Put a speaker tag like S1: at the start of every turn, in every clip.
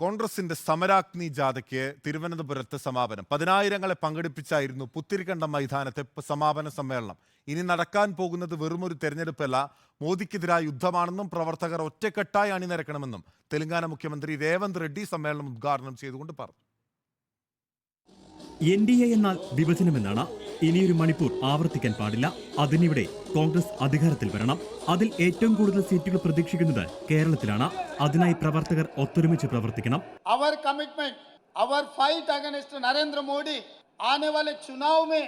S1: കോൺഗ്രസിന്റെ സമരാഗ്നി ജാഥയ്ക്ക് തിരുവനന്തപുരത്ത് സമാപനം. 10,000-ങ്ങളെ പങ്കെടുപ്പിച്ചായിരുന്നു പുത്തിരിക്കണ്ടം മൈതാനത്തെ സമാപന സമ്മേളനം. ഇനി നടക്കാൻ പോകുന്നത് വെറുമൊരു തെരഞ്ഞെടുപ്പല്ല, മോദിക്കെതിരായ യുദ്ധമാണെന്നും പ്രവർത്തകർ ഒറ്റക്കെട്ടായി അണിനിരക്കണമെന്നും തെലങ്കാന മുഖ്യമന്ത്രി രേവന്ത് റെഡ്ഡി സമ്മേളനം ഉദ്ഘാടനം ചെയ്തുകൊണ്ട് പറഞ്ഞു.
S2: NDA എന്നാൽ വിഭജനമെന്നാണ്. ഇനിയൊരു മണിപ്പൂർ ആവർത്തിക്കാൻ പാടില്ല. അതിനിവിടെ കോൺഗ്രസ് അധികാരത്തിൽ വരണം. അതിൽ ഏറ്റവും കൂടുതൽ സീറ്റുകൾ പ്രതീക്ഷിക്കുന്നത് കേരളത്തിലാണ്. അതിനായി പ്രവർത്തകർ ഒത്തൊരുമിച്ച് പ്രവർത്തിക്കണം.
S3: Our commitment, our fight against Narendra Modi आने वाले चुनाव में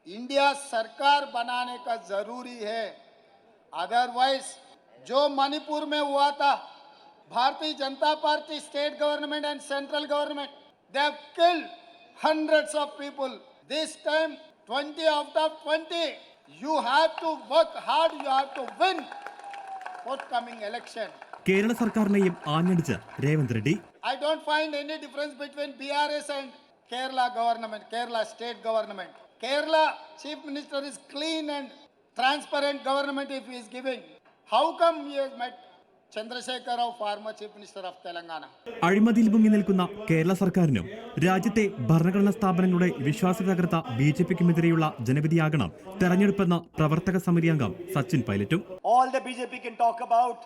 S3: इंडिया सरकार बनाने का जरूरी है. अदरवाइज जो मणिपुर में हुआ था, Bharatiya Janata party state government and central government, they have killed hundreds of people. This time 20 out of 20, you have to work hard, you have to win forthcoming election.
S2: Kerala സർക്കാരിനെയും ആഞ്ഞടിച്ച് Revanth Reddy.
S3: I don't find any difference between BRS and Kerala government, Kerala state government. Kerala chief minister is clean and transparent government if he is giving. How come he has met Chandrasekhar Rao, former chief minister of Telangana?
S2: അഴിമതിയിൽ മുങ്ങി നിൽക്കുന്ന കേരള സർക്കാരിനും രാജ്യത്തെ ഭരണഘടനാ സ്ഥാപനങ്ങളുടെ വിശ്വാസ്യത തകർത്ത BJPക്കുമെതിരെയുള്ള ജനവിധിയാകണം തെരഞ്ഞെടുപ്പെന്ന പ്രവർത്തക സമിതി അംഗം Sachin പൈലറ്റും.
S4: All the BJP can talk about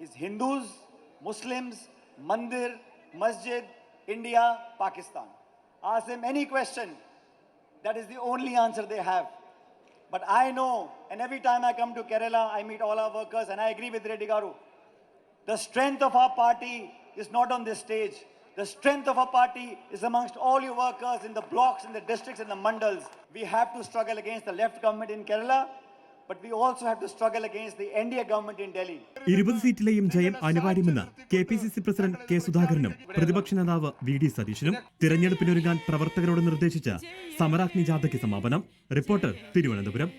S4: is Hindus, Muslims, Mandir, Masjid, India, Pakistan. Ask them any question, that is the only answer they have. But I know, and every time I come to Kerala, I meet all our workers, and I agree with Reddy Garu. The strength of our party is not on this stage. The strength of our party is amongst all you workers in the blocks, in the districts, in the mandals. We have to struggle against the left government in Kerala, but we also have to struggle against the NDA government in Delhi. 20
S2: സീറ്റിലെയും ജയം അനിവാര്യമെന്ന് KPCC president K. സുധാകരനും പ്രതിപക്ഷ നേതാവ് VD സതീശനും. തിരഞ്ഞെടുപ്പിനൊരുങ്ങാൻ പ്രവർത്തകരോട് നിർദ്ദേശിച്ച സമരാഗ്നി ജാഥയ്ക്ക് സമാപനം. Reporter, Thiruvananthapuram.